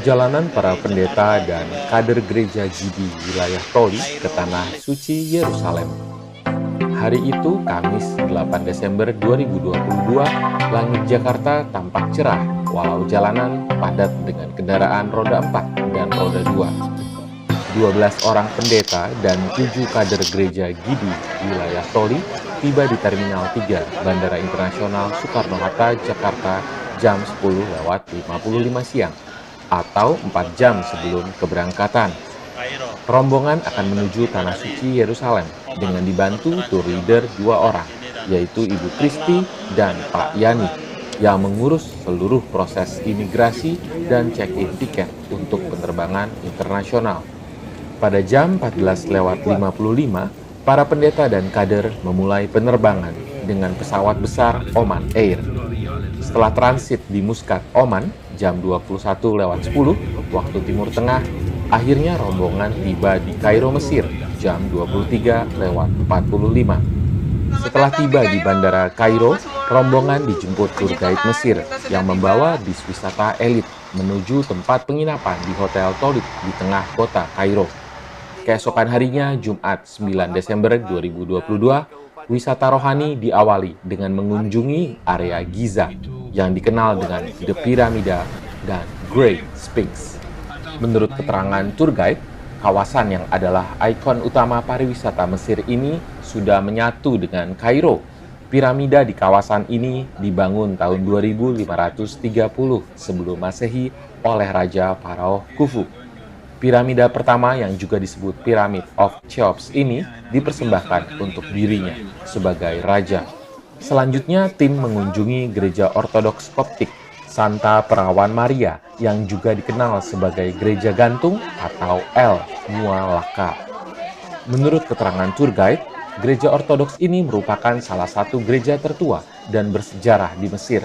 Perjalanan para pendeta dan kader gereja Gidi wilayah Toli ke Tanah Suci Yerusalem. Hari itu, Kamis 8 Desember 2022, langit Jakarta tampak cerah, walau jalanan padat dengan kendaraan roda 4 dan roda 2. 12 orang pendeta dan 7 kader gereja Gidi wilayah Toli tiba di Terminal 3 Bandara Internasional Soekarno-Hatta, Jakarta jam 10:55 siang atau 4 jam sebelum keberangkatan. Rombongan akan menuju Tanah Suci Yerusalem dengan dibantu tour leader 2 orang, yaitu Ibu Kristi dan Pak Yani, yang mengurus seluruh proses imigrasi dan check-in tiket untuk penerbangan internasional. Pada jam 14:55, para pendeta dan kader memulai penerbangan dengan pesawat besar Oman Air. Setelah transit di Muscat, Oman, jam 21:10 waktu Timur Tengah, akhirnya rombongan tiba di Kairo, Mesir, jam 23:45. Setelah tiba di Bandara Kairo, rombongan dijemput tur guide Mesir yang membawa bis wisata elit menuju tempat penginapan di Hotel Tolib di tengah kota Kairo. Keesokan harinya, Jumat 9 Desember 2022, wisata rohani diawali dengan mengunjungi area Giza yang dikenal dengan The Pyramida dan Great Sphinx. Menurut keterangan tour guide, kawasan yang adalah ikon utama pariwisata Mesir ini sudah menyatu dengan Kairo. Piramida di kawasan ini dibangun tahun 2530 sebelum Masehi oleh Raja Pharaoh Khufu. Piramida pertama yang juga disebut Pyramid of Cheops ini dipersembahkan untuk dirinya sebagai raja. Selanjutnya, tim mengunjungi gereja Ortodoks Koptik Santa Perawan Maria yang juga dikenal sebagai gereja gantung atau El Mualaka. Menurut keterangan tour guide, gereja Ortodoks ini merupakan salah satu gereja tertua dan bersejarah di Mesir.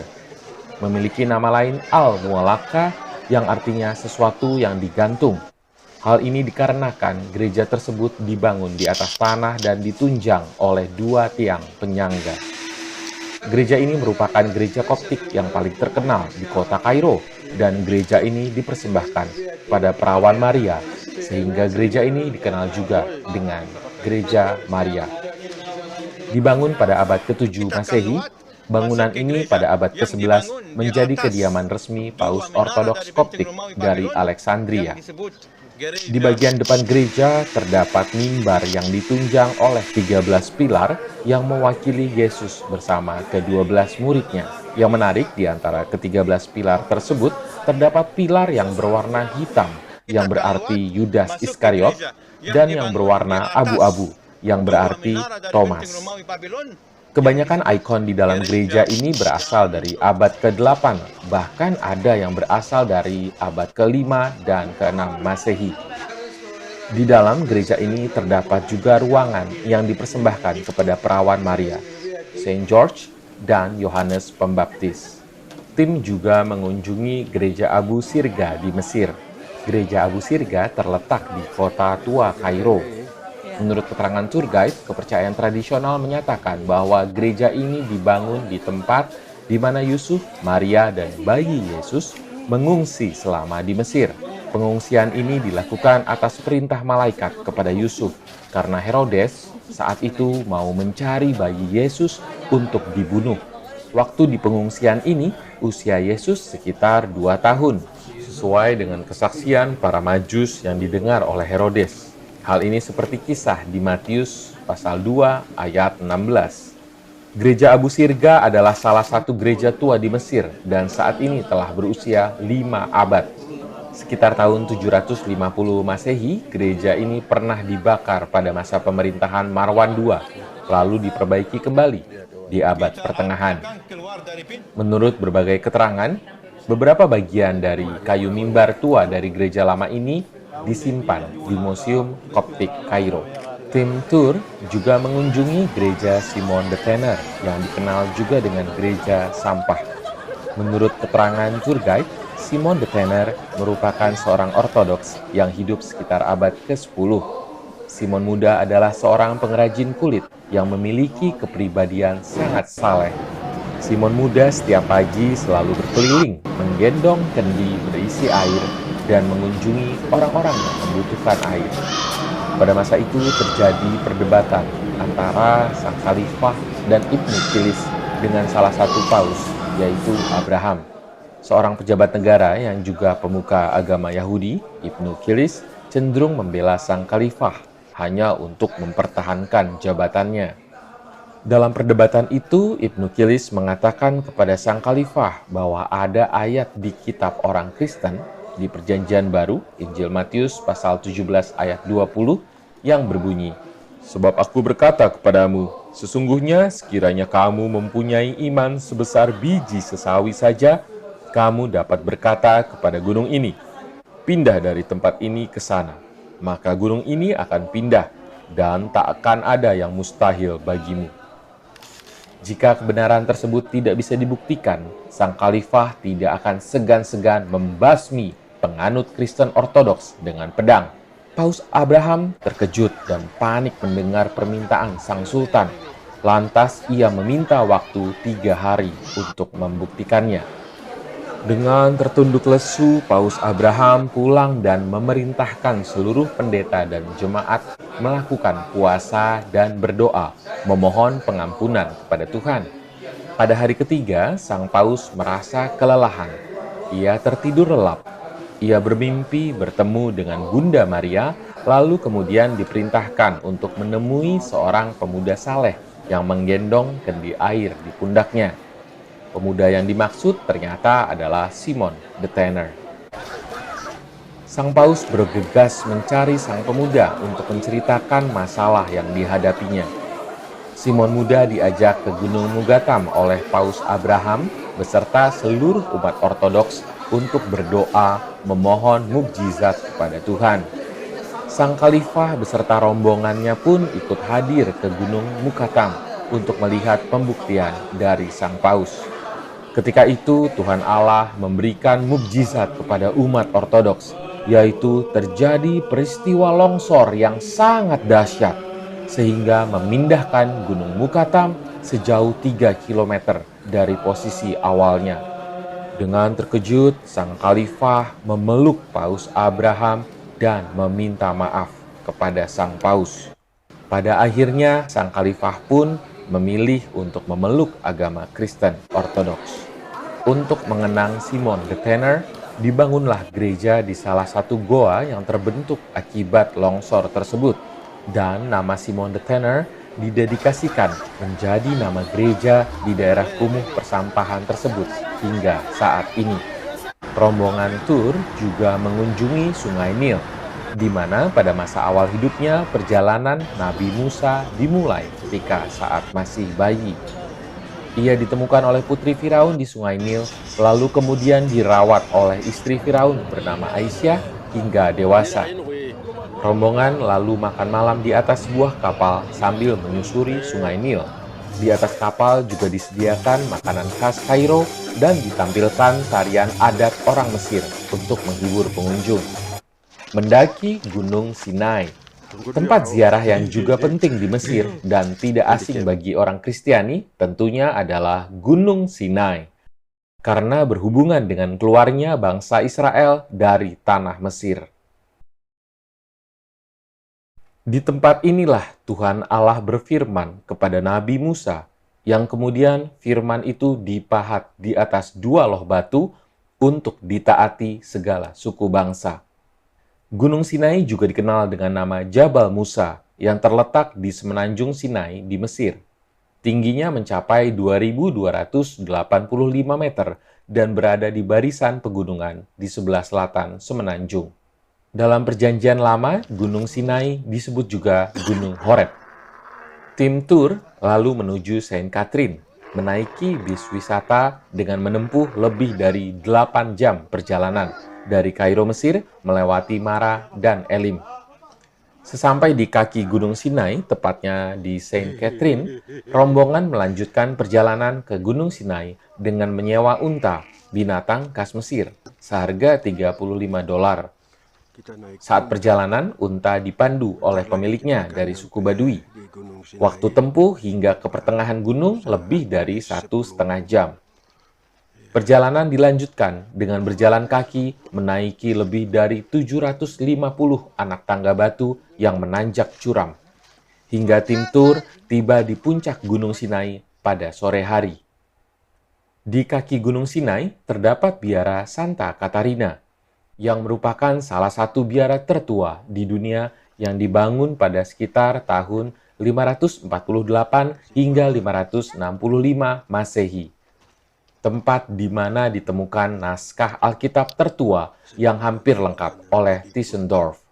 Memiliki nama lain Al Mualaka yang artinya sesuatu yang digantung. Hal ini dikarenakan gereja tersebut dibangun di atas tanah dan ditunjang oleh 2 tiang penyangga. Gereja ini merupakan gereja Koptik yang paling terkenal di kota Kairo, dan gereja ini dipersembahkan pada Perawan Maria, sehingga gereja ini dikenal juga dengan Gereja Maria. Dibangun pada abad ke-7 Masehi, bangunan ini pada abad ke-11 menjadi kediaman resmi Paus Ortodoks Koptik dari Alexandria. Di bagian depan gereja terdapat mimbar yang ditunjang oleh 13 pilar yang mewakili Yesus bersama ke-12 muridnya. Yang menarik, di antara ke-13 pilar tersebut terdapat pilar yang berwarna hitam yang berarti Yudas Iskariot dan yang berwarna abu-abu yang berarti Thomas. Kebanyakan ikon di dalam gereja ini berasal dari abad ke-8, bahkan ada yang berasal dari abad ke-5 dan ke-6 Masehi. Di dalam gereja ini terdapat juga ruangan yang dipersembahkan kepada Perawan Maria, Saint George, dan Yohanes Pembaptis. Tim juga mengunjungi Gereja Abu Sirga di Mesir. Gereja Abu Sirga terletak di kota tua Kairo. Menurut keterangan tour guide, kepercayaan tradisional menyatakan bahwa gereja ini dibangun di tempat di mana Yusuf, Maria, dan bayi Yesus mengungsi selama di Mesir. Pengungsian ini dilakukan atas perintah malaikat kepada Yusuf karena Herodes saat itu mau mencari bayi Yesus untuk dibunuh. Waktu di pengungsian ini, usia Yesus sekitar 2 tahun, sesuai dengan kesaksian para Majus yang didengar oleh Herodes. Hal ini seperti kisah di Matius pasal 2 ayat 16. Gereja Abu Sirga adalah salah satu gereja tua di Mesir dan saat ini telah berusia 5 abad. Sekitar tahun 750 Masehi, gereja ini pernah dibakar pada masa pemerintahan Marwan II, lalu diperbaiki kembali di abad pertengahan. Menurut berbagai keterangan, beberapa bagian dari kayu mimbar tua dari gereja lama ini disimpan di Museum Koptik Kairo. Tim tour juga mengunjungi gereja Simon the Tanner yang dikenal juga dengan gereja sampah. Menurut keterangan tour guide, Simon the Tanner merupakan seorang Ortodoks yang hidup sekitar abad ke-10. Simon muda adalah seorang pengrajin kulit yang memiliki kepribadian sangat saleh. Simon muda setiap pagi selalu berkeliling, menggendong kendi berisi air dan mengunjungi orang-orang yang membutuhkan air. Pada masa itu terjadi perdebatan antara sang khalifah dan Ibnu Kilis dengan salah satu paus, yaitu Abraham. Seorang pejabat negara yang juga pemuka agama Yahudi, Ibnu Kilis cenderung membela sang khalifah hanya untuk mempertahankan jabatannya. Dalam perdebatan itu, Ibnu Kilis mengatakan kepada sang khalifah bahwa ada ayat di kitab orang Kristen di Perjanjian Baru, Injil Matius pasal 17 ayat 20 yang berbunyi, "Sebab aku berkata kepadamu, sesungguhnya sekiranya kamu mempunyai iman sebesar biji sesawi saja, kamu dapat berkata kepada gunung ini, pindah dari tempat ini ke sana, maka gunung ini akan pindah, dan tak akan ada yang mustahil bagimu." Jika kebenaran tersebut tidak bisa dibuktikan, sang khalifah tidak akan segan-segan membasmi penganut Kristen Ortodoks dengan pedang. Paus Abraham terkejut dan panik mendengar permintaan sang sultan. Lantas ia meminta waktu 3 hari untuk membuktikannya. Dengan tertunduk lesu, Paus Abraham pulang dan memerintahkan seluruh pendeta dan jemaat melakukan puasa dan berdoa, memohon pengampunan kepada Tuhan. Pada hari ketiga, sang paus merasa kelelahan. Ia tertidur lelap. Ia bermimpi bertemu dengan Bunda Maria, lalu kemudian diperintahkan untuk menemui seorang pemuda saleh yang menggendong kendi air di pundaknya. Pemuda yang dimaksud ternyata adalah Simon the Tanner. Sang paus bergegas mencari sang pemuda untuk menceritakan masalah yang dihadapinya. Simon muda diajak ke Gunung Mugatam oleh Paus Abraham beserta seluruh umat Ortodoks untuk berdoa memohon mukjizat kepada Tuhan. Sang khalifah beserta rombongannya pun ikut hadir ke Gunung Mugatam untuk melihat pembuktian dari sang paus. Ketika itu Tuhan Allah memberikan mukjizat kepada umat Ortodoks, yaitu terjadi peristiwa longsor yang sangat dahsyat, sehingga memindahkan Gunung Mugatam sejauh 3 km dari posisi awalnya. Dengan terkejut, sang khalifah memeluk Paus Abraham dan meminta maaf kepada sang paus. Pada akhirnya, sang khalifah pun memilih untuk memeluk agama Kristen Ortodoks. Untuk mengenang Simon the Tanner, dibangunlah gereja di salah satu goa yang terbentuk akibat longsor tersebut, dan nama Simon the Tanner didedikasikan menjadi nama gereja di daerah kumuh persampahan tersebut hingga saat ini. Rombongan tur juga mengunjungi Sungai Nil, di mana pada masa awal hidupnya perjalanan Nabi Musa dimulai ketika saat masih bayi. Ia ditemukan oleh putri Firaun di Sungai Nil, lalu kemudian dirawat oleh istri Firaun bernama Aisyah hingga dewasa. Rombongan lalu makan malam di atas sebuah kapal sambil menyusuri Sungai Nil. Di atas kapal juga disediakan makanan khas Kairo dan ditampilkan tarian adat orang Mesir untuk menghibur pengunjung. Mendaki Gunung Sinai, tempat ziarah yang juga penting di Mesir dan tidak asing bagi orang Kristiani tentunya adalah Gunung Sinai, karena berhubungan dengan keluarnya bangsa Israel dari tanah Mesir. Di tempat inilah Tuhan Allah berfirman kepada Nabi Musa, yang kemudian firman itu dipahat di atas 2 loh batu untuk ditaati segala suku bangsa. Gunung Sinai juga dikenal dengan nama Jabal Musa yang terletak di semenanjung Sinai di Mesir. Tingginya mencapai 2.285 meter dan berada di barisan pegunungan di sebelah selatan semenanjung. Dalam Perjanjian Lama, Gunung Sinai disebut juga Gunung Horeb. Tim tur lalu menuju Saint Catherine, menaiki bis wisata dengan menempuh lebih dari 8 jam perjalanan dari Kairo, Mesir, melewati Mara dan Elim. Sesampai di kaki Gunung Sinai, tepatnya di Saint Catherine, rombongan melanjutkan perjalanan ke Gunung Sinai dengan menyewa unta, binatang khas Mesir, seharga $35. Saat perjalanan, unta dipandu oleh pemiliknya dari suku Badui. Waktu tempuh hingga ke pertengahan gunung lebih dari 1,5 jam. Perjalanan dilanjutkan dengan berjalan kaki menaiki lebih dari 750 anak tangga batu yang menanjak curam, hingga tim tur tiba di puncak Gunung Sinai pada sore hari. Di kaki Gunung Sinai terdapat biara Santa Katarina, yang merupakan salah satu biara tertua di dunia yang dibangun pada sekitar tahun 548 hingga 565 Masehi. Tempat di mana ditemukan naskah Alkitab tertua yang hampir lengkap oleh Tischendorf.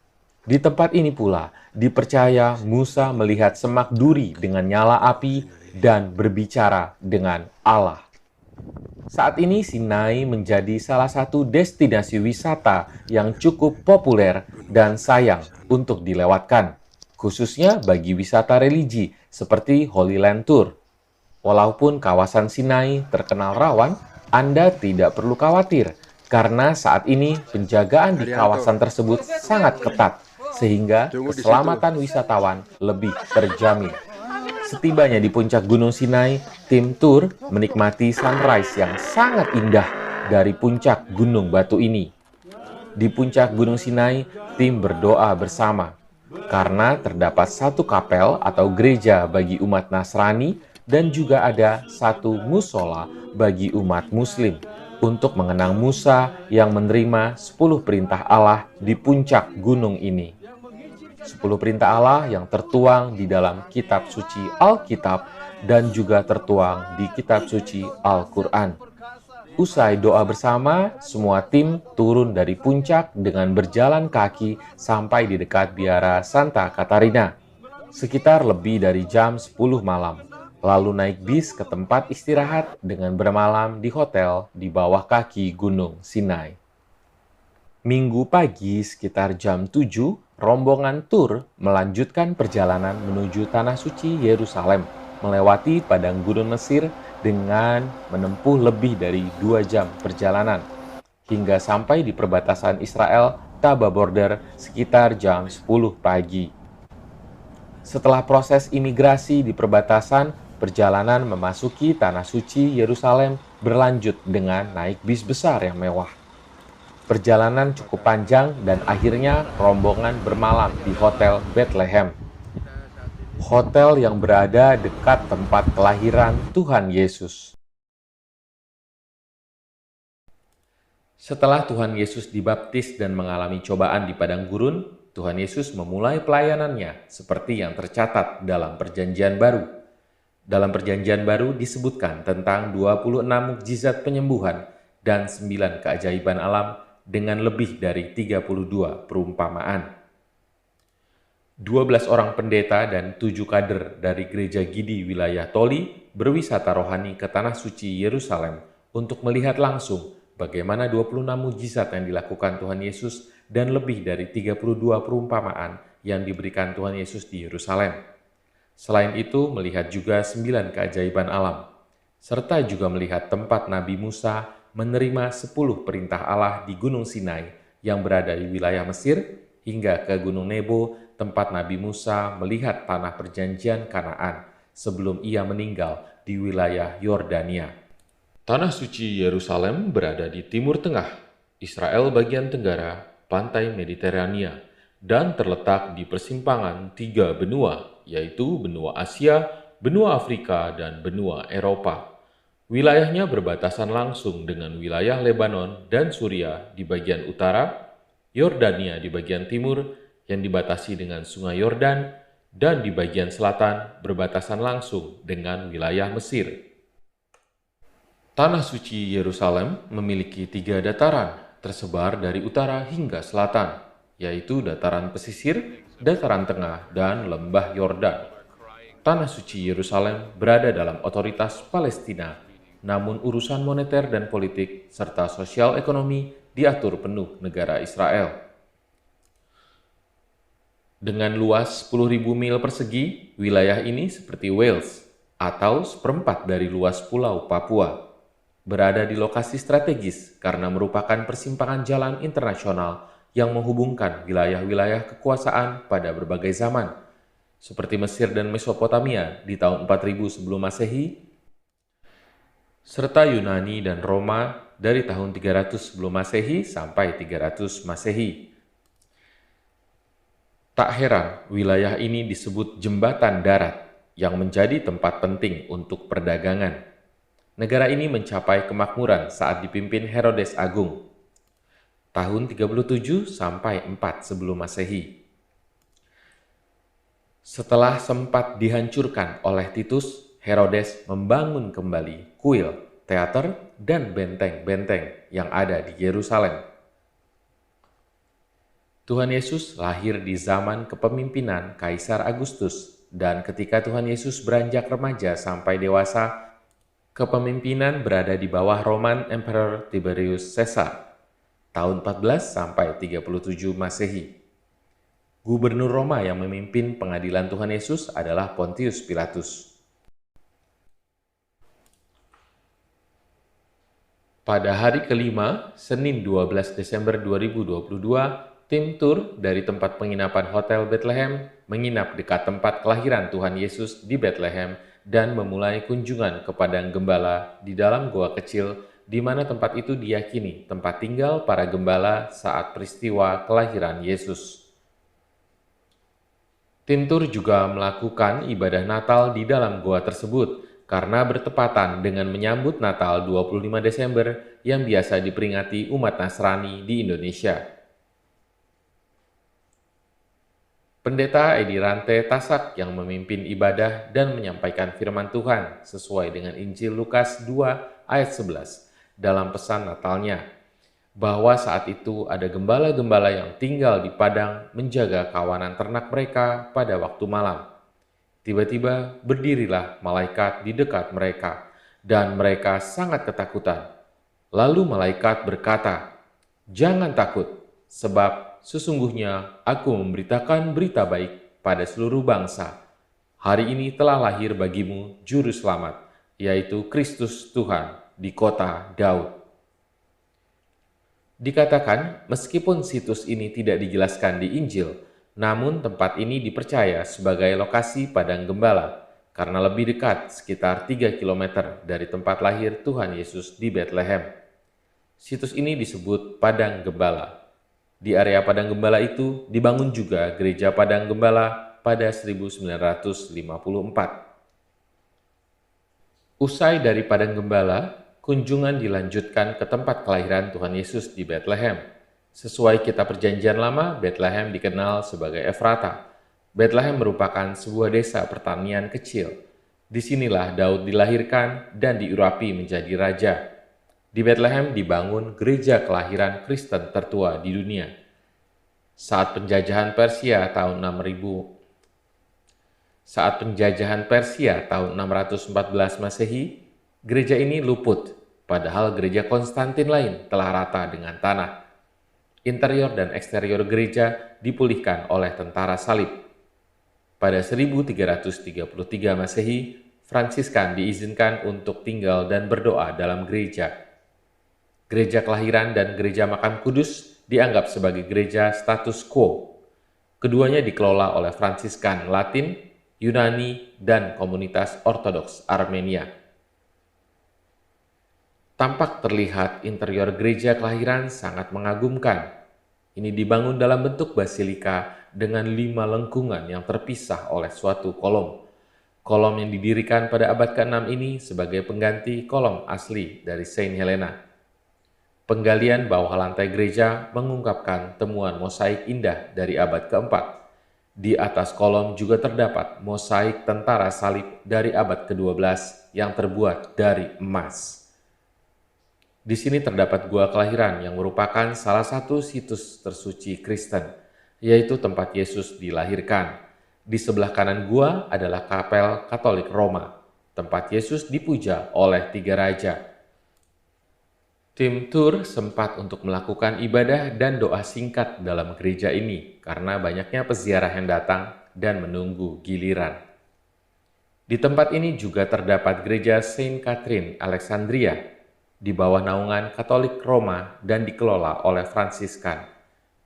Di tempat ini pula dipercaya Musa melihat semak duri dengan nyala api dan berbicara dengan Allah. Saat ini Sinai menjadi salah satu destinasi wisata yang cukup populer dan sayang untuk dilewatkan, khususnya bagi wisata religi seperti Holy Land Tour. Walaupun kawasan Sinai terkenal rawan, Anda tidak perlu khawatir karena saat ini penjagaan di kawasan tersebut sangat ketat sehingga keselamatan wisatawan lebih terjamin. Setibanya di puncak Gunung Sinai, tim tur menikmati sunrise yang sangat indah dari puncak gunung batu ini. Di puncak Gunung Sinai, tim berdoa bersama karena terdapat satu kapel atau gereja bagi umat Nasrani dan juga ada satu musola bagi umat Muslim untuk mengenang Musa yang menerima 10 perintah Allah di puncak gunung ini. 10 perintah Allah yang tertuang di dalam kitab suci Alkitab dan juga tertuang di kitab suci Al-Quran. Usai doa bersama, semua tim turun dari puncak dengan berjalan kaki sampai di dekat biara Santa Katarina, sekitar lebih dari jam 10 malam. Lalu naik bis ke tempat istirahat dengan bermalam di hotel di bawah kaki Gunung Sinai. Minggu pagi sekitar jam 7, rombongan tur melanjutkan perjalanan menuju Tanah Suci Yerusalem, melewati padang gurun Mesir dengan menempuh lebih dari 2 jam perjalanan, hingga sampai di perbatasan Israel Taba Border sekitar jam 10 pagi. Setelah proses imigrasi di perbatasan, perjalanan memasuki Tanah Suci Yerusalem berlanjut dengan naik bis besar yang mewah. Perjalanan cukup panjang dan akhirnya rombongan bermalam di Hotel Bethlehem. Hotel yang berada dekat tempat kelahiran Tuhan Yesus. Setelah Tuhan Yesus dibaptis dan mengalami cobaan di padang gurun, Tuhan Yesus memulai pelayanannya seperti yang tercatat dalam Perjanjian Baru. Dalam Perjanjian Baru disebutkan tentang 26 mukjizat penyembuhan dan 9 keajaiban alam dengan lebih dari 32 perumpamaan. 12 orang pendeta dan 7 kader dari gereja Gidi wilayah Toli berwisata rohani ke Tanah Suci Yerusalem untuk melihat langsung bagaimana 26 mukjizat yang dilakukan Tuhan Yesus dan lebih dari 32 perumpamaan yang diberikan Tuhan Yesus di Yerusalem. Selain itu, melihat juga 9 keajaiban alam, serta juga melihat tempat Nabi Musa menerima 10 perintah Allah di Gunung Sinai yang berada di wilayah Mesir, hingga ke Gunung Nebo, tempat Nabi Musa melihat tanah perjanjian Kanaan sebelum ia meninggal di wilayah Yordania. Tanah suci Yerusalem berada di timur tengah, Israel bagian tenggara, pantai Mediterania, dan terletak di persimpangan 3 benua, yaitu benua Asia, benua Afrika, dan benua Eropa. Wilayahnya berbatasan langsung dengan wilayah Lebanon dan Suriah di bagian utara, Yordania di bagian timur yang dibatasi dengan sungai Yordan, dan di bagian selatan berbatasan langsung dengan wilayah Mesir. Tanah suci Yerusalem memiliki 3 dataran tersebar dari utara hingga selatan, yaitu dataran pesisir, dataran tengah, dan lembah Yordan. Tanah suci Yerusalem berada dalam otoritas Palestina, namun urusan moneter dan politik serta sosial ekonomi diatur penuh negara Israel. Dengan luas 10.000 mil persegi, wilayah ini seperti Wales atau seperempat dari luas pulau Papua. Berada di lokasi strategis karena merupakan persimpangan jalan internasional yang menghubungkan wilayah-wilayah kekuasaan pada berbagai zaman, seperti Mesir dan Mesopotamia di tahun 4000 sebelum Masehi, serta Yunani dan Roma dari tahun 300 sebelum Masehi sampai 300 Masehi. Tak heran, wilayah ini disebut jembatan darat yang menjadi tempat penting untuk perdagangan. Negara ini mencapai kemakmuran saat dipimpin Herodes Agung, tahun 37 sampai 4 sebelum Masehi. Setelah sempat dihancurkan oleh Titus, Herodes membangun kembali kuil, teater, dan benteng-benteng yang ada di Yerusalem. Tuhan Yesus lahir di zaman kepemimpinan Kaisar Agustus, dan ketika Tuhan Yesus beranjak remaja sampai dewasa, kepemimpinan berada di bawah Roman Emperor Tiberius Caesar, tahun 14 sampai 37 Masehi. Gubernur Roma yang memimpin pengadilan Tuhan Yesus adalah Pontius Pilatus. Pada hari kelima, Senin 12 Desember 2022, tim tur dari tempat penginapan Hotel Bethlehem menginap dekat tempat kelahiran Tuhan Yesus di Bethlehem dan memulai kunjungan ke Padang Gembala di dalam goa kecil di mana tempat itu diyakini tempat tinggal para gembala saat peristiwa kelahiran Yesus. Tim tur juga melakukan ibadah Natal di dalam goa tersebut karena bertepatan dengan menyambut Natal 25 Desember yang biasa diperingati umat Nasrani di Indonesia. Pendeta Edi Rante Tasak yang memimpin ibadah dan menyampaikan firman Tuhan sesuai dengan Injil Lukas 2 ayat 11 dalam pesan Natalnya, bahwa saat itu ada gembala-gembala yang tinggal di padang menjaga kawanan ternak mereka pada waktu malam. Tiba-tiba berdirilah malaikat di dekat mereka, dan mereka sangat ketakutan. Lalu malaikat berkata, "Jangan takut, sebab sesungguhnya aku memberitakan berita baik pada seluruh bangsa. Hari ini telah lahir bagimu Juru Selamat, yaitu Kristus Tuhan di kota Daud." Dikatakan, meskipun situs ini tidak dijelaskan di Injil, namun tempat ini dipercaya sebagai lokasi Padang Gembala karena lebih dekat, sekitar 3 km dari tempat lahir Tuhan Yesus di Bethlehem. Situs ini disebut Padang Gembala. Di area Padang Gembala itu dibangun juga Gereja Padang Gembala pada 1954. Usai dari Padang Gembala, kunjungan dilanjutkan ke tempat kelahiran Tuhan Yesus di Bethlehem. Sesuai Kitab Perjanjian Lama, Bethlehem dikenal sebagai Efrata. Bethlehem merupakan sebuah desa pertanian kecil. Disinilah Daud dilahirkan dan diurapi menjadi raja. Di Bethlehem dibangun gereja kelahiran Kristen tertua di dunia. Saat penjajahan Persia tahun 614 Masehi, gereja ini luput, padahal gereja Konstantin lain telah rata dengan tanah. Interior dan eksterior gereja dipulihkan oleh tentara salib. Pada 1333 Masehi, Fransiskan diizinkan untuk tinggal dan berdoa dalam gereja. Gereja kelahiran dan gereja makam kudus dianggap sebagai gereja status quo. Keduanya dikelola oleh Fransiskan Latin, Yunani, dan komunitas Ortodoks Armenia. Tampak terlihat interior gereja kelahiran sangat mengagumkan. Ini dibangun dalam bentuk basilika dengan 5 lengkungan yang terpisah oleh suatu kolom. Kolom yang didirikan pada abad ke-6 ini sebagai pengganti kolom asli dari Saint Helena. Penggalian bawah lantai gereja mengungkapkan temuan mosaik indah dari abad ke-4. Di atas kolom juga terdapat mosaik tentara salib dari abad ke-12 yang terbuat dari emas. Di sini terdapat gua kelahiran yang merupakan salah satu situs tersuci Kristen, yaitu tempat Yesus dilahirkan. Di sebelah kanan gua adalah kapel Katolik Roma, tempat Yesus dipuja oleh 3 raja. Tim tur sempat untuk melakukan ibadah dan doa singkat dalam gereja ini karena banyaknya peziarah yang datang dan menunggu giliran. Di tempat ini juga terdapat gereja Saint Catherine Alexandria, di bawah naungan Katolik Roma dan dikelola oleh Fransiskan.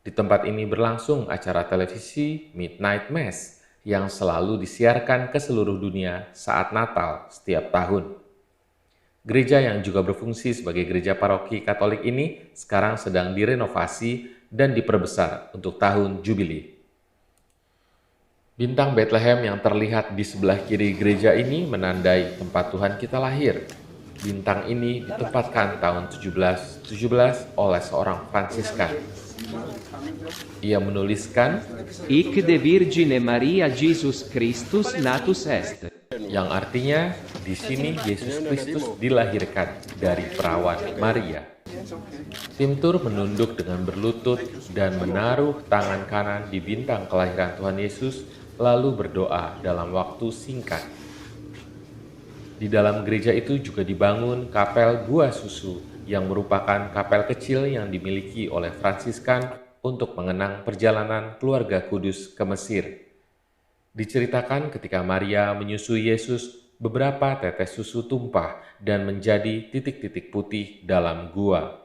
Di tempat ini berlangsung acara televisi Midnight Mass yang selalu disiarkan ke seluruh dunia saat Natal setiap tahun. Gereja yang juga berfungsi sebagai gereja paroki Katolik ini sekarang sedang direnovasi dan diperbesar untuk tahun Jubili. Bintang Bethlehem yang terlihat di sebelah kiri gereja ini menandai tempat Tuhan kita lahir. Bintang ini ditempatkan tahun 1717 oleh seorang Fransiskan. Ia menuliskan, Hic de Virgine Maria Jesus Christus natus est. yang artinya di sini Yesus Kristus dilahirkan dari perawan Maria. Tim tur menunduk dengan berlutut dan menaruh tangan kanan di bintang kelahiran Tuhan Yesus, lalu berdoa dalam waktu singkat. Di dalam gereja itu juga dibangun kapel Gua Susu yang merupakan kapel kecil yang dimiliki oleh Fransiskan untuk mengenang perjalanan keluarga kudus ke Mesir. Diceritakan ketika Maria menyusui Yesus, beberapa tetes susu tumpah dan menjadi titik-titik putih dalam gua.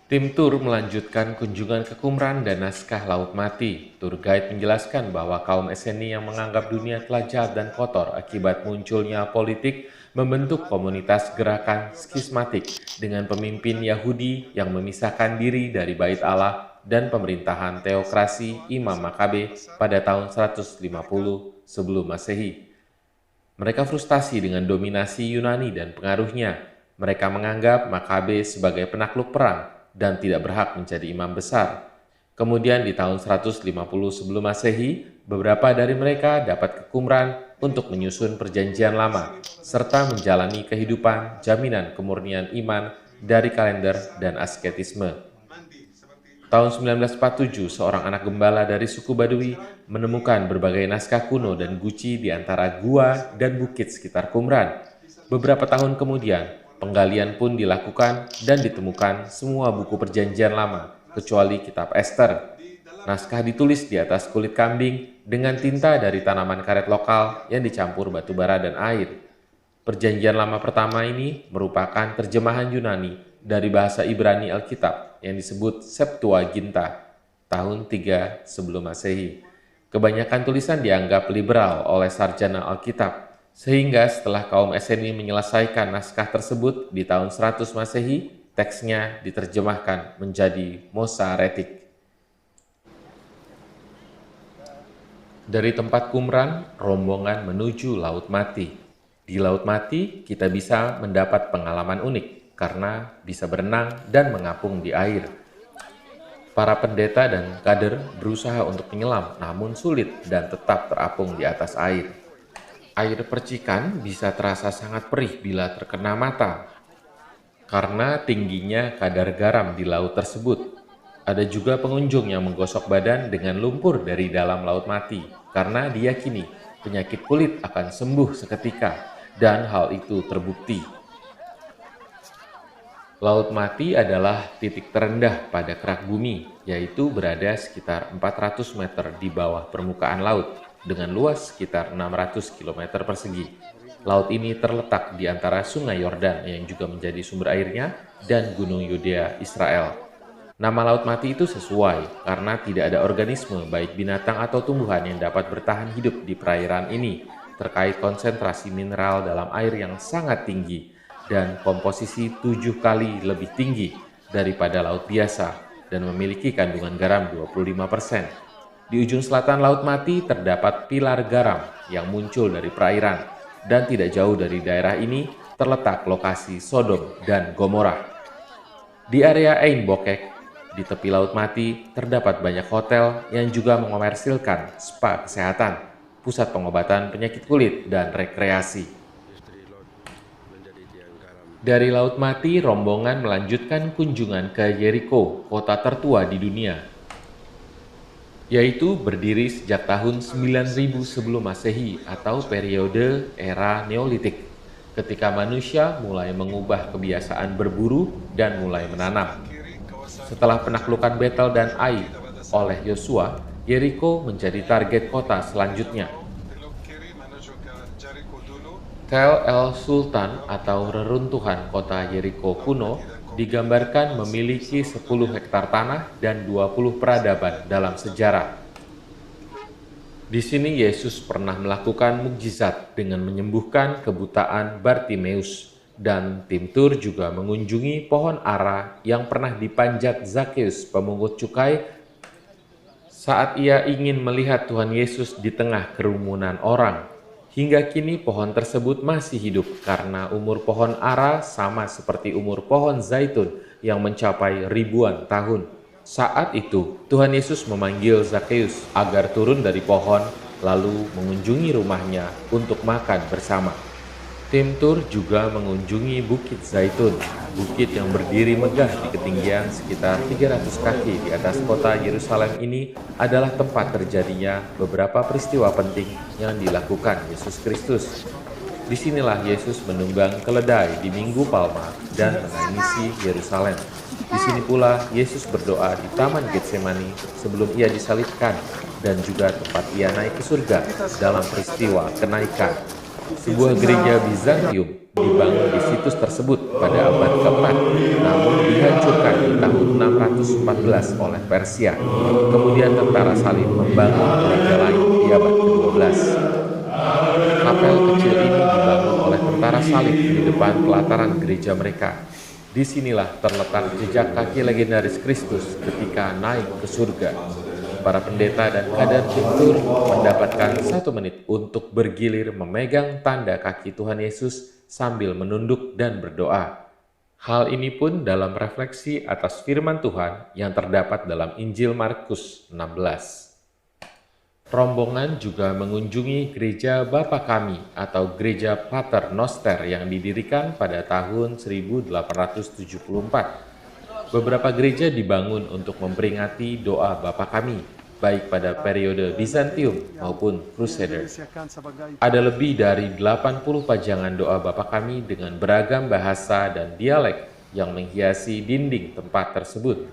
Tim tur melanjutkan kunjungan ke Qumran dan Naskah Laut Mati. Tour guide menjelaskan bahwa kaum Esseni yang menganggap dunia telah jahat dan kotor akibat munculnya politik membentuk komunitas gerakan skismatik dengan pemimpin Yahudi yang memisahkan diri dari Bait Allah dan pemerintahan teokrasi Imam Makabe pada tahun 150 sebelum Masehi. Mereka frustasi dengan dominasi Yunani dan pengaruhnya. Mereka menganggap Makabe sebagai penakluk perang dan tidak berhak menjadi imam besar. Kemudian di tahun 150 sebelum Masehi, beberapa dari mereka dapat ke Qumran untuk menyusun perjanjian lama, serta menjalani kehidupan jaminan kemurnian iman dari kalender dan asketisme. Tahun 1947, seorang anak gembala dari suku Badui menemukan berbagai naskah kuno dan guci di antara gua dan bukit sekitar Qumran. Beberapa tahun kemudian, penggalian pun dilakukan dan ditemukan semua buku perjanjian lama, kecuali kitab Ester. Naskah ditulis di atas kulit kambing dengan tinta dari tanaman karet lokal yang dicampur batu bara dan air. Perjanjian lama pertama ini merupakan terjemahan Yunani dari bahasa Ibrani Alkitab yang disebut Septuaginta, tahun 3 sebelum Masehi. Kebanyakan tulisan dianggap liberal oleh sarjana Alkitab, sehingga setelah kaum Esseni menyelesaikan naskah tersebut di tahun 100 Masehi, teksnya diterjemahkan menjadi Mosaretik. Dari tempat Qumran, rombongan menuju Laut Mati. Di Laut Mati, kita bisa mendapat pengalaman unik karena bisa berenang dan mengapung di air. Para pendeta dan kader berusaha untuk menyelam, namun sulit dan tetap terapung di atas air. Air percikan bisa terasa sangat perih bila terkena mata, karena tingginya kadar garam di laut tersebut. Ada juga pengunjung yang menggosok badan dengan lumpur dari dalam Laut Mati, karena diyakini penyakit kulit akan sembuh seketika, dan hal itu terbukti. Laut Mati adalah titik terendah pada kerak bumi, yaitu berada sekitar 400 meter di bawah permukaan laut, dengan luas sekitar 600 km persegi. Laut ini terletak di antara Sungai Yordan yang juga menjadi sumber airnya dan Gunung Yudea Israel. Nama Laut Mati itu sesuai karena tidak ada organisme baik binatang atau tumbuhan yang dapat bertahan hidup di perairan ini terkait konsentrasi mineral dalam air yang sangat tinggi dan komposisi 7 kali lebih tinggi daripada laut biasa dan memiliki kandungan garam 25%. Di ujung selatan Laut Mati terdapat pilar garam yang muncul dari perairan dan tidak jauh dari daerah ini terletak lokasi Sodom dan Gomora. Di area Ain Bokek, di tepi Laut Mati terdapat banyak hotel yang juga mengomersilkan spa kesehatan, pusat pengobatan penyakit kulit dan rekreasi. Dari Laut Mati, rombongan melanjutkan kunjungan ke Yeriko, kota tertua di dunia, yaitu berdiri sejak tahun 9000 sebelum Masehi atau periode era Neolitik, ketika manusia mulai mengubah kebiasaan berburu dan mulai menanam. Setelah penaklukan Betel dan Ai oleh Yosua, Yeriko menjadi target kota selanjutnya. Tel El Sultan atau reruntuhan kota Yeriko kuno digambarkan memiliki 10 hektar tanah dan 20 peradaban dalam sejarah. Di sini Yesus pernah melakukan mukjizat dengan menyembuhkan kebutaan Bartimeus, dan tim tur juga mengunjungi pohon ara yang pernah dipanjat Zakeus, pemungut cukai, saat ia ingin melihat Tuhan Yesus di tengah kerumunan orang. Hingga kini pohon tersebut masih hidup karena umur pohon ara sama seperti umur pohon zaitun yang mencapai ribuan tahun. Saat itu, Tuhan Yesus memanggil Zakeus agar turun dari pohon lalu mengunjungi rumahnya untuk makan bersama. Tim tur juga mengunjungi Bukit Zaitun, bukit yang berdiri megah di ketinggian sekitar 300 kaki di atas kota Yerusalem. Ini adalah tempat terjadinya beberapa peristiwa penting yang dilakukan Yesus Kristus. Disinilah Yesus menunggang keledai di Minggu Palma dan menangisi Yerusalem. Di sini pula Yesus berdoa di Taman Getsemani sebelum ia disalibkan, dan juga tempat ia naik ke surga dalam peristiwa kenaikan. Sebuah gereja Bizantium dibangun di situs tersebut pada abad ke-4, namun dihancurkan di tahun 614 oleh Persia. Kemudian tentara salib membangun gereja lain di abad ke-12. Kapel kecil ini dibangun oleh tentara salib di depan pelataran gereja mereka. Disinilah terletak jejak kaki legendaris Kristus ketika naik ke surga. Para pendeta dan kader tim tur mendapatkan 1 menit untuk bergilir memegang tanda kaki Tuhan Yesus sambil menunduk dan berdoa. Hal ini pun dalam refleksi atas firman Tuhan yang terdapat dalam Injil Markus 16. Rombongan juga mengunjungi gereja Bapa Kami atau gereja Pater Noster yang didirikan pada tahun 1874. Beberapa gereja dibangun untuk memperingati doa Bapa Kami, baik pada periode Bizantium maupun Crusader. Ada lebih dari 80 pajangan doa Bapa Kami dengan beragam bahasa dan dialek yang menghiasi dinding tempat tersebut.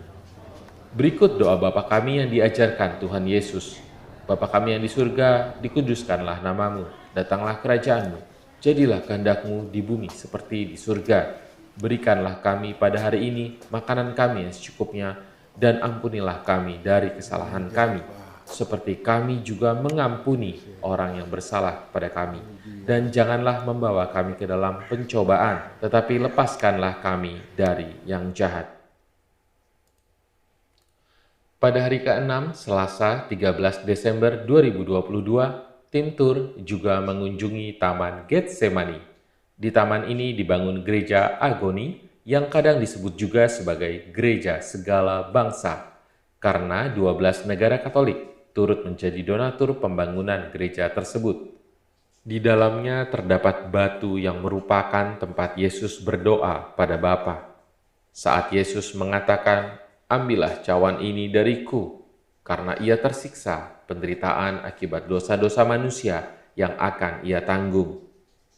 Berikut doa Bapa Kami yang diajarkan Tuhan Yesus. Bapa Kami yang di surga, dikuduskanlah namamu, datanglah kerajaanmu, jadilah kehendak-Mu di bumi seperti di surga. Berikanlah kami pada hari ini makanan kami yang secukupnya, dan ampunilah kami dari kesalahan kami, seperti kami juga mengampuni orang yang bersalah pada kami. Dan janganlah membawa kami ke dalam pencobaan, tetapi lepaskanlah kami dari yang jahat. Pada hari ke-6, Selasa 13 Desember 2022, tim tur juga mengunjungi Taman Getsemani. Di taman ini dibangun gereja Agoni yang kadang disebut juga sebagai gereja segala bangsa, karena 12 negara Katolik turut menjadi donatur pembangunan gereja tersebut. Di dalamnya terdapat batu yang merupakan tempat Yesus berdoa pada Bapa. Saat Yesus mengatakan, "Ambillah cawan ini dariku," karena ia tersiksa penderitaan akibat dosa-dosa manusia yang akan ia tanggung.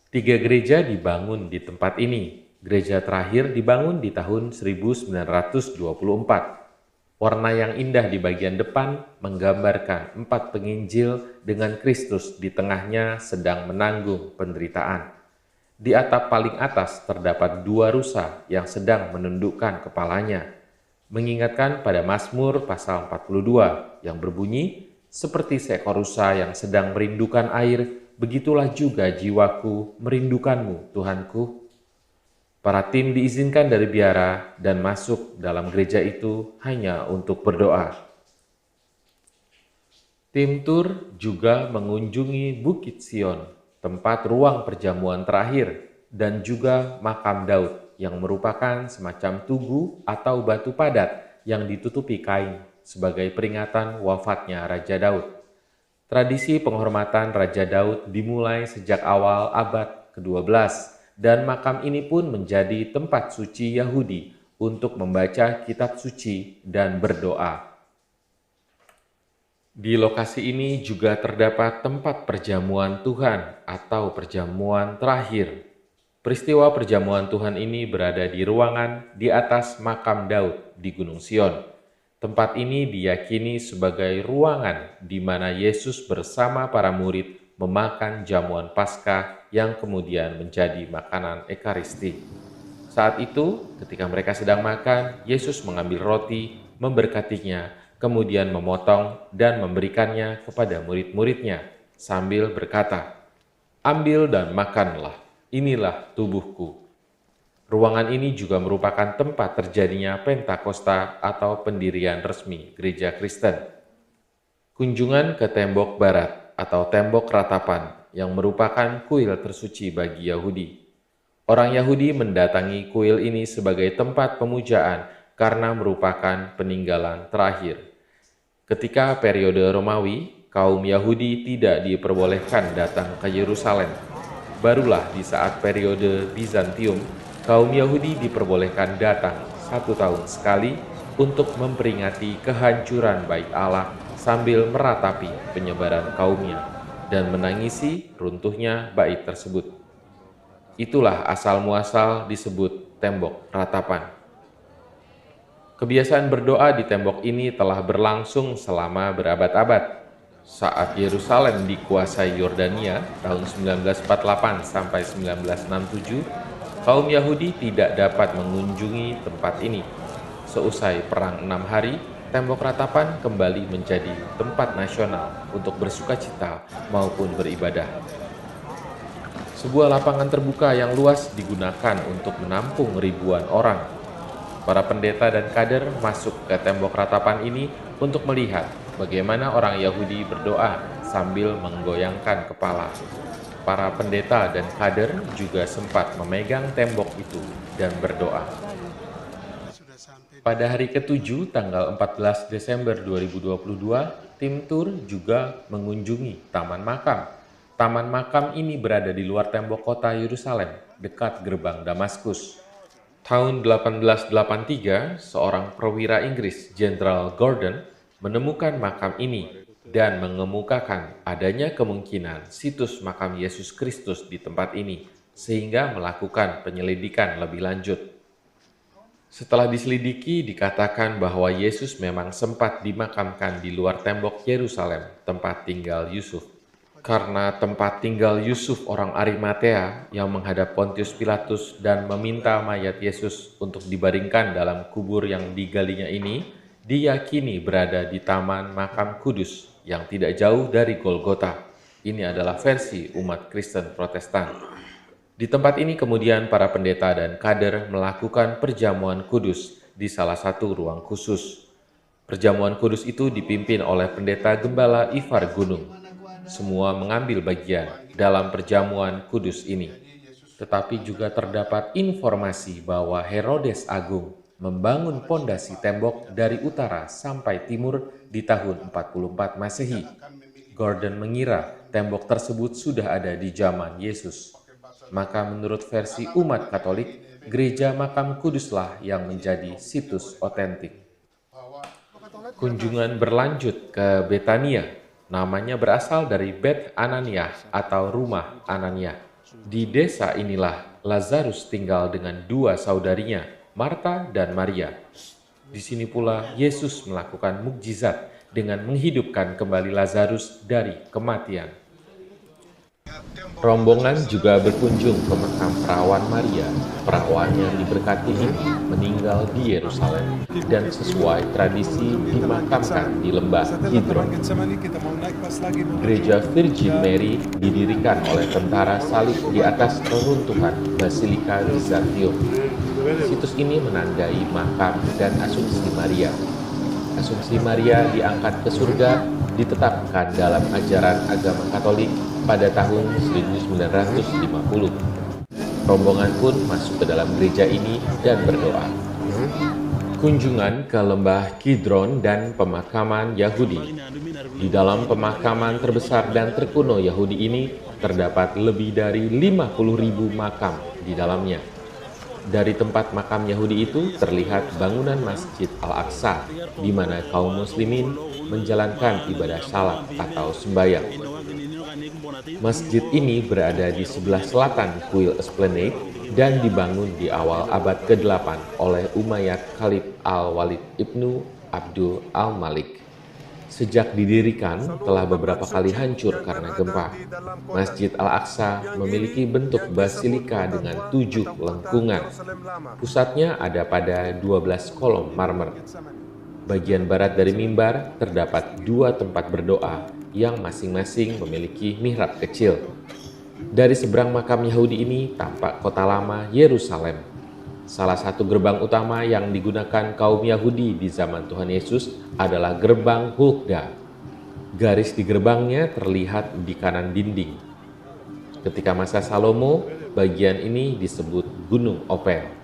3 gereja dibangun di tempat ini. Gereja terakhir dibangun di tahun 1924. Warna yang indah di bagian depan menggambarkan 4 penginjil dengan Kristus di tengahnya sedang menanggung penderitaan. Di atap paling atas terdapat 2 rusa yang sedang menundukkan kepalanya, mengingatkan pada Mazmur pasal 42 yang berbunyi, "Seperti seekor rusa yang sedang merindukan air, begitulah juga jiwaku merindukanmu, Tuhanku." Para tim diizinkan dari biara dan masuk dalam gereja itu hanya untuk berdoa. Tim tur juga mengunjungi Bukit Sion, tempat ruang perjamuan terakhir, dan juga makam Daud yang merupakan semacam tugu atau batu padat yang ditutupi kain sebagai peringatan wafatnya Raja Daud. Tradisi penghormatan Raja Daud dimulai sejak awal abad ke-12, dan makam ini pun menjadi tempat suci Yahudi untuk membaca kitab suci dan berdoa. Di lokasi ini juga terdapat tempat perjamuan Tuhan atau perjamuan terakhir. Peristiwa perjamuan Tuhan ini berada di ruangan di atas makam Daud di Gunung Sion. Tempat ini diyakini sebagai ruangan di mana Yesus bersama para murid memakan jamuan Paskah yang kemudian menjadi makanan Ekaristi. Saat itu, ketika mereka sedang makan, Yesus mengambil roti, memberkatinya, kemudian memotong dan memberikannya kepada murid-muridnya sambil berkata, "Ambil dan makanlah, inilah tubuhku." Ruangan ini juga merupakan tempat terjadinya Pentakosta atau pendirian resmi gereja Kristen. Kunjungan ke tembok barat atau tembok ratapan yang merupakan kuil tersuci bagi Yahudi. Orang Yahudi mendatangi kuil ini sebagai tempat pemujaan karena merupakan peninggalan terakhir. Ketika periode Romawi, kaum Yahudi tidak diperbolehkan datang ke Yerusalem. Barulah di saat periode Bizantium, kaum Yahudi diperbolehkan datang 1 tahun sekali untuk memperingati kehancuran Bait Allah sambil meratapi penyebaran kaumnya dan menangisi runtuhnya bait tersebut. Itulah asal-muasal disebut tembok ratapan. Kebiasaan berdoa di tembok ini telah berlangsung selama berabad-abad. Saat Yerusalem dikuasai Yordania tahun 1948 sampai 1967, kaum Yahudi tidak dapat mengunjungi tempat ini. Seusai Perang 6 Hari, tembok ratapan kembali menjadi tempat nasional untuk bersukacita maupun beribadah. Sebuah lapangan terbuka yang luas digunakan untuk menampung ribuan orang. Para pendeta dan kader masuk ke tembok ratapan ini untuk melihat bagaimana orang Yahudi berdoa sambil menggoyangkan kepala. Para pendeta dan kader juga sempat memegang tembok itu dan berdoa. Pada hari ke-7, tanggal 14 Desember 2022, tim tur juga mengunjungi Taman Makam. Taman Makam ini berada di luar tembok kota Yerusalem, dekat gerbang Damaskus. Tahun 1883, seorang perwira Inggris, Jenderal Gordon, menemukan makam ini dan mengemukakan adanya kemungkinan situs makam Yesus Kristus di tempat ini, sehingga melakukan penyelidikan lebih lanjut. Setelah diselidiki, dikatakan bahwa Yesus memang sempat dimakamkan di luar tembok Yerusalem, tempat tinggal Yusuf. Karena tempat tinggal Yusuf orang Arimatea yang menghadap Pontius Pilatus dan meminta mayat Yesus untuk dibaringkan dalam kubur yang digalinya ini, diyakini berada di Taman Makam Kudus yang tidak jauh dari Golgota. Ini adalah versi umat Kristen Protestan. Di tempat ini kemudian para pendeta dan kader melakukan perjamuan kudus di salah satu ruang khusus. Perjamuan kudus itu dipimpin oleh pendeta gembala Ivar Gunung. Semua mengambil bagian dalam perjamuan kudus ini. Tetapi juga terdapat informasi bahwa Herodes Agung membangun pondasi tembok dari utara sampai timur di tahun 44 Masehi. Gordon mengira tembok tersebut sudah ada di zaman Yesus. Maka menurut versi umat Katolik, gereja Makam Kuduslah yang menjadi situs otentik. Kunjungan berlanjut ke Betania, namanya berasal dari Bet Ananiah atau rumah Ananiah. Di desa inilah Lazarus tinggal dengan dua saudarinya, Marta dan Maria. Di sini pula Yesus melakukan mukjizat dengan menghidupkan kembali Lazarus dari kematian. Rombongan juga berkunjung ke makam perawan Maria. Perawan yang diberkati ini meninggal di Yerusalem dan sesuai tradisi dimakamkan di lembah Kidron. Gereja Virgin Mary didirikan oleh tentara salib di atas reruntuhan Basilika Bizantium. Situs ini menandai makam dan asumsi Maria. Asumsi Maria diangkat ke surga ditetapkan dalam ajaran agama Katolik pada tahun 1950. Rombongan pun masuk ke dalam gereja ini dan berdoa. Kunjungan ke lembah Kidron dan pemakaman Yahudi. Di dalam pemakaman terbesar dan terkuno Yahudi ini terdapat lebih dari 50.000 makam di dalamnya. Dari tempat makam Yahudi itu terlihat bangunan Masjid Al-Aqsa, di mana kaum muslimin menjalankan ibadah salat atau sembahyang. Masjid ini berada di sebelah selatan kuil Esplanade dan dibangun di awal abad ke-8 oleh Umayyad Khalid Al-Walid Ibnu Abdul Al-Malik. Sejak didirikan, telah beberapa kali hancur karena gempa. Masjid Al-Aqsa memiliki bentuk basilika dengan 7 lengkungan. Pusatnya ada pada 12 kolom marmer. Bagian barat dari mimbar terdapat dua tempat berdoa yang masing-masing memiliki mihrab kecil. Dari seberang makam Yahudi ini tampak kota lama Yerusalem. Salah satu gerbang utama yang digunakan kaum Yahudi di zaman Tuhan Yesus adalah gerbang Hulda. Garis di gerbangnya terlihat di kanan dinding. Ketika masa Salomo, bagian ini disebut Gunung Opel.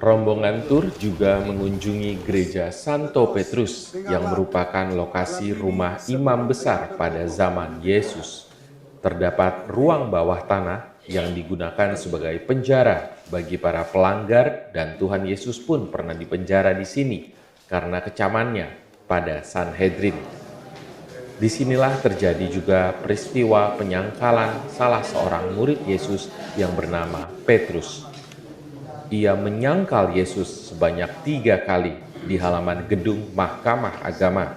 Rombongan tur juga mengunjungi gereja Santo Petrus yang merupakan lokasi rumah imam besar pada zaman Yesus. Terdapat ruang bawah tanah yang digunakan sebagai penjara bagi para pelanggar dan Tuhan Yesus pun pernah dipenjara di sini karena kecamannya pada Sanhedrin. Disinilah terjadi juga peristiwa penyangkalan salah seorang murid Yesus yang bernama Petrus. Ia menyangkal Yesus sebanyak 3 kali di halaman gedung Mahkamah Agama.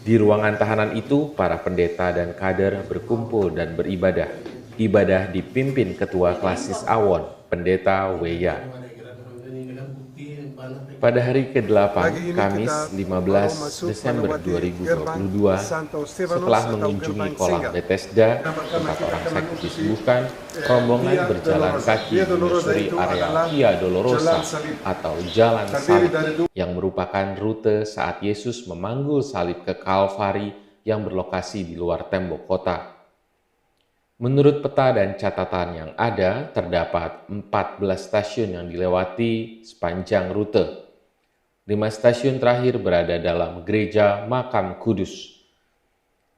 Di ruangan tahanan itu, para pendeta dan kader berkumpul dan beribadah. Ibadah dipimpin Ketua Klasis Awon, Pendeta Weya. Pada hari ke-8, Kamis 15 Desember 2022, setelah mengunjungi kolam Bethesda, tempat orang sakit disembuhkan, rombongan berjalan kaki menyusuri area Via Dolorosa atau Jalan Salib, yang merupakan rute saat Yesus memanggul salib ke Kalvari yang berlokasi di luar tembok kota. Menurut peta dan catatan yang ada, terdapat 14 stasiun yang dilewati sepanjang rute. 5 stasiun terakhir berada dalam gereja Makam Kudus.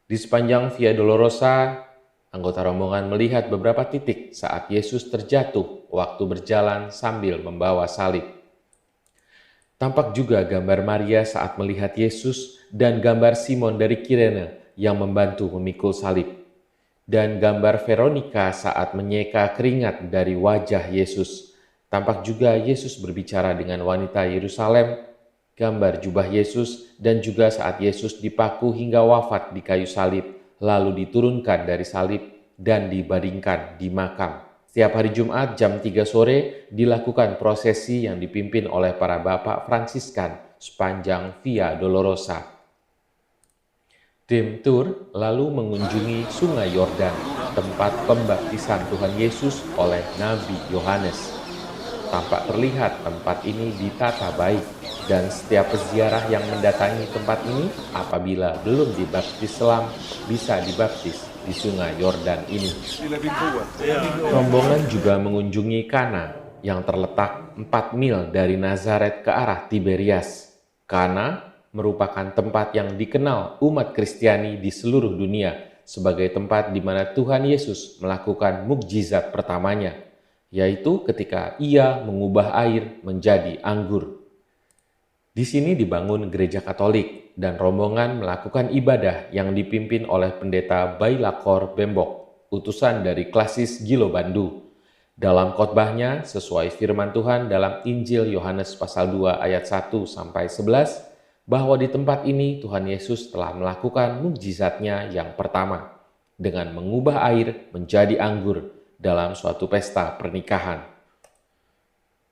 Di sepanjang Via Dolorosa, anggota rombongan melihat beberapa titik saat Yesus terjatuh waktu berjalan sambil membawa salib. Tampak juga gambar Maria saat melihat Yesus dan gambar Simon dari Kirene yang membantu memikul salib. Dan gambar Veronika saat menyeka keringat dari wajah Yesus. Tampak juga Yesus berbicara dengan wanita Yerusalem, gambar jubah Yesus, dan juga saat Yesus dipaku hingga wafat di kayu salib, lalu diturunkan dari salib dan dibaringkan di makam. Setiap hari Jumat jam 3 sore dilakukan prosesi yang dipimpin oleh para bapak Fransiskan sepanjang Via Dolorosa. Tim tur lalu mengunjungi Sungai Yordan, tempat pembaptisan Tuhan Yesus oleh Nabi Yohanes. Tampak terlihat tempat ini ditata baik, dan setiap peziarah yang mendatangi tempat ini apabila belum dibaptis Islam bisa dibaptis di Sungai Yordan ini. Rombongan juga mengunjungi Kana yang terletak 4 mil dari Nazaret ke arah Tiberias. Kana merupakan tempat yang dikenal umat Kristiani di seluruh dunia sebagai tempat di mana Tuhan Yesus melakukan mukjizat pertamanya, yaitu ketika Ia mengubah air menjadi anggur. Di sini dibangun gereja Katolik dan rombongan melakukan ibadah yang dipimpin oleh Pendeta Bailakor Bembok, utusan dari Klasis Gilo Bandu. Dalam khotbahnya, sesuai firman Tuhan dalam Injil Yohanes pasal 2 ayat 1 sampai 11, bahwa di tempat ini Tuhan Yesus telah melakukan mukjizatnya yang pertama dengan mengubah air menjadi anggur dalam suatu pesta pernikahan.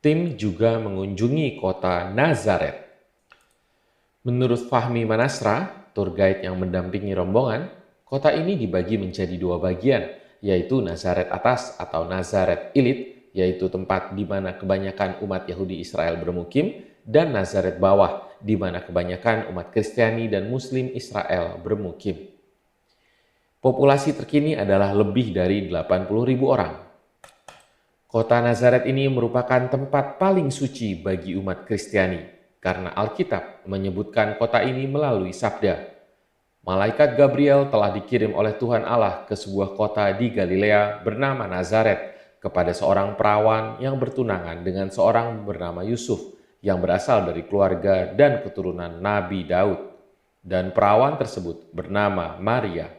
Tim juga mengunjungi kota Nazaret. Menurut Fahmi Manasra, tour guide yang mendampingi rombongan, kota ini dibagi menjadi 2 bagian, yaitu Nazaret Atas atau Nazaret Ilit, yaitu tempat di mana kebanyakan umat Yahudi Israel bermukim, dan Nazaret Bawah, di mana kebanyakan umat Kristiani dan Muslim Israel bermukim. Populasi terkini adalah lebih dari 80.000 orang. Kota Nazaret ini merupakan tempat paling suci bagi umat Kristiani, karena Alkitab menyebutkan kota ini melalui sabda. Malaikat Gabriel telah dikirim oleh Tuhan Allah ke sebuah kota di Galilea bernama Nazaret kepada seorang perawan yang bertunangan dengan seorang bernama Yusuf, yang berasal dari keluarga dan keturunan Nabi Daud, dan perawan tersebut bernama Maria.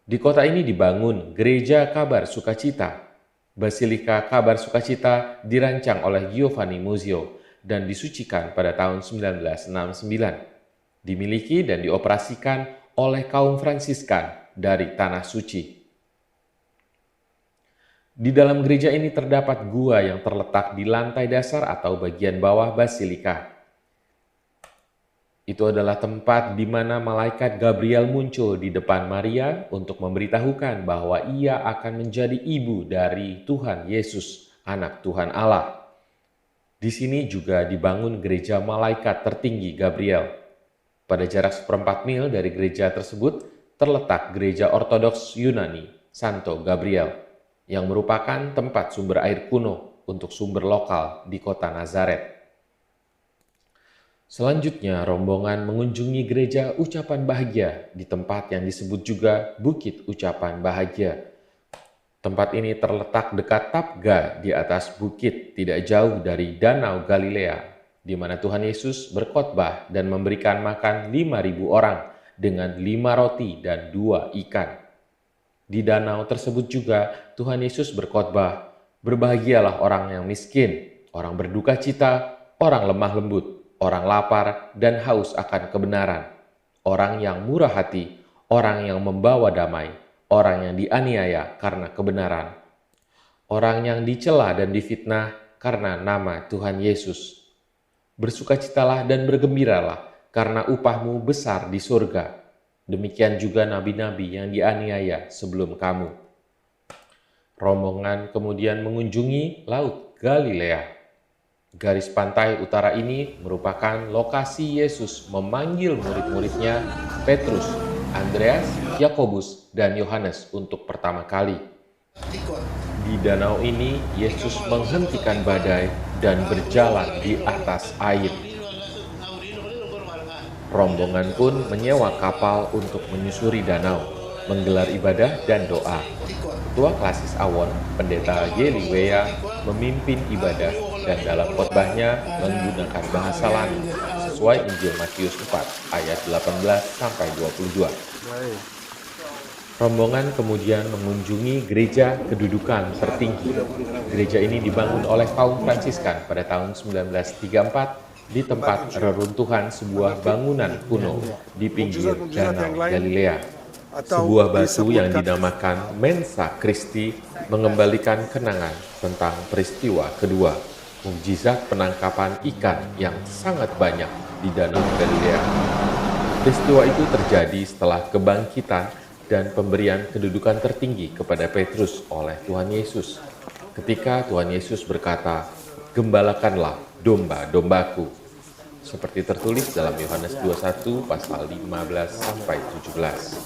Di kota ini dibangun Gereja Kabar Sukacita. Basilika Kabar Sukacita dirancang oleh Giovanni Muzio dan disucikan pada tahun 1969. Dimiliki dan dioperasikan oleh kaum Fransiskan dari Tanah Suci. Di dalam gereja ini terdapat gua yang terletak di lantai dasar atau bagian bawah basilika. Itu adalah tempat di mana malaikat Gabriel muncul di depan Maria untuk memberitahukan bahwa ia akan menjadi ibu dari Tuhan Yesus, anak Tuhan Allah. Di sini juga dibangun gereja malaikat tertinggi Gabriel. Pada jarak 1/4 mil dari gereja tersebut terletak gereja Ortodoks Yunani Santo Gabriel, yang merupakan tempat sumber air kuno untuk sumber lokal di kota Nazaret. Selanjutnya, rombongan mengunjungi gereja ucapan bahagia di tempat yang disebut juga Bukit Ucapan Bahagia. Tempat ini terletak dekat Tabga di atas bukit tidak jauh dari Danau Galilea, di mana Tuhan Yesus berkhotbah dan memberikan makan 5.000 orang dengan 5 roti dan 2 ikan. Di danau tersebut juga Tuhan Yesus berkhotbah, "Berbahagialah orang yang miskin, orang berduka cita, orang lemah lembut, orang lapar dan haus akan kebenaran, orang yang murah hati, orang yang membawa damai, orang yang dianiaya karena kebenaran, orang yang dicela dan difitnah karena nama Tuhan Yesus. Bersukacitalah dan bergembiralah, karena upahmu besar di surga. Demikian juga nabi-nabi yang dianiaya sebelum kamu." Rombongan kemudian mengunjungi Laut Galilea. Garis pantai utara ini merupakan lokasi Yesus memanggil murid-muridnya Petrus, Andreas, Yakobus, dan Yohanes untuk pertama kali. Di danau ini, Yesus menghentikan badai dan berjalan di atas air. Rombongan pun menyewa kapal untuk menyusuri danau, menggelar ibadah dan doa. Ketua Klasis Awon, Pendeta Yeli Wea, memimpin ibadah dan dalam khotbahnya menggunakan bahasa Lani sesuai Injil Matius 4 ayat 18-22. Rombongan kemudian mengunjungi gereja kedudukan tertinggi. Gereja ini dibangun oleh kaum Fransiskan pada tahun 1934 di tempat reruntuhan sebuah bangunan kuno di pinggir Danau Galilea. Sebuah batu yang dinamakan Mensa Christi mengembalikan kenangan tentang peristiwa kedua, mukjizat penangkapan ikan yang sangat banyak di Danau Galilea. Peristiwa itu terjadi setelah kebangkitan dan pemberian kedudukan tertinggi kepada Petrus oleh Tuhan Yesus. Ketika Tuhan Yesus berkata, "Gembalakanlah domba-dombaku," seperti tertulis dalam Yohanes 21 pasal 15-17.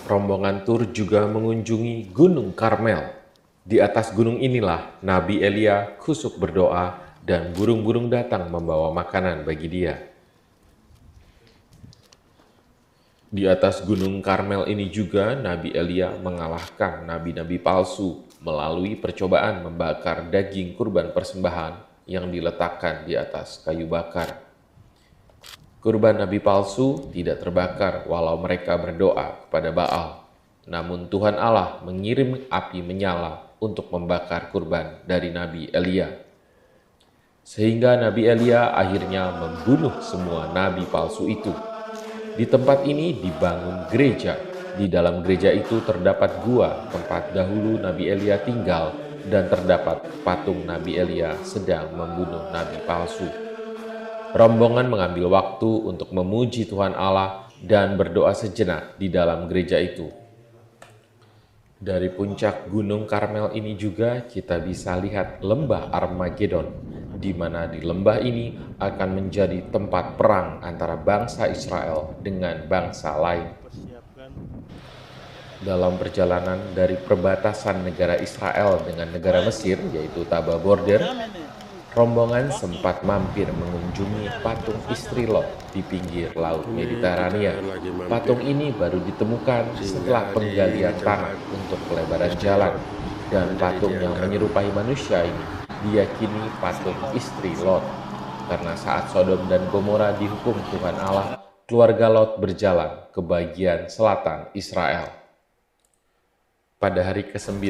Rombongan tur juga mengunjungi Gunung Karmel. Di atas gunung inilah Nabi Elia kusuk berdoa dan burung-burung datang membawa makanan bagi dia. Di atas Gunung Karmel ini juga Nabi Elia mengalahkan nabi-nabi palsu melalui percobaan membakar daging kurban persembahan yang diletakkan di atas kayu bakar. Kurban nabi palsu tidak terbakar walau mereka berdoa kepada Baal. Namun Tuhan Allah mengirim api menyala untuk membakar kurban dari Nabi Elia. Sehingga Nabi Elia akhirnya membunuh semua nabi palsu itu. Di tempat ini dibangun gereja. Di dalam gereja itu terdapat gua tempat dahulu Nabi Elia tinggal dan terdapat patung Nabi Elia sedang membunuh nabi palsu. Rombongan mengambil waktu untuk memuji Tuhan Allah dan berdoa sejenak di dalam gereja itu. Dari puncak Gunung Karmel ini juga kita bisa lihat lembah Armageddon, di mana di lembah ini akan menjadi tempat perang antara bangsa Israel dengan bangsa lain. Dalam perjalanan dari perbatasan negara Israel dengan negara Mesir, yaitu Taba Border, rombongan sempat mampir mengunjungi patung istri Lot di pinggir Laut Mediterania. Patung ini baru ditemukan setelah penggalian tanah untuk pelebaran jalan. Dan patung yang menyerupai manusia ini diyakini patung istri Lot. Karena saat Sodom dan Gomora dihukum Tuhan Allah, keluarga Lot berjalan ke bagian selatan Israel. Pada hari ke-9,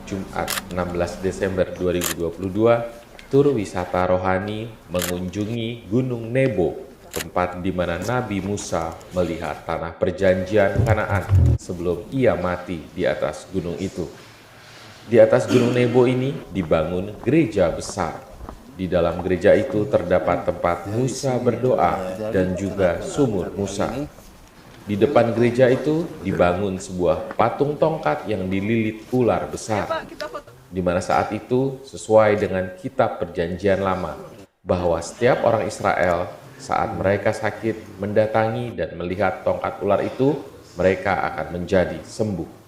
Jumat 16 Desember 2022, tur wisata rohani mengunjungi Gunung Nebo, tempat di mana Nabi Musa melihat tanah perjanjian Kanaan sebelum ia mati di atas gunung itu. Di atas Gunung Nebo ini dibangun gereja besar. Di dalam gereja itu terdapat tempat Musa berdoa dan juga sumur Musa. Di depan gereja itu dibangun sebuah patung tongkat yang dililit ular besar. Di mana saat itu sesuai dengan kitab Perjanjian Lama, bahwa setiap orang Israel saat mereka sakit mendatangi dan melihat tongkat ular itu, mereka akan menjadi sembuh.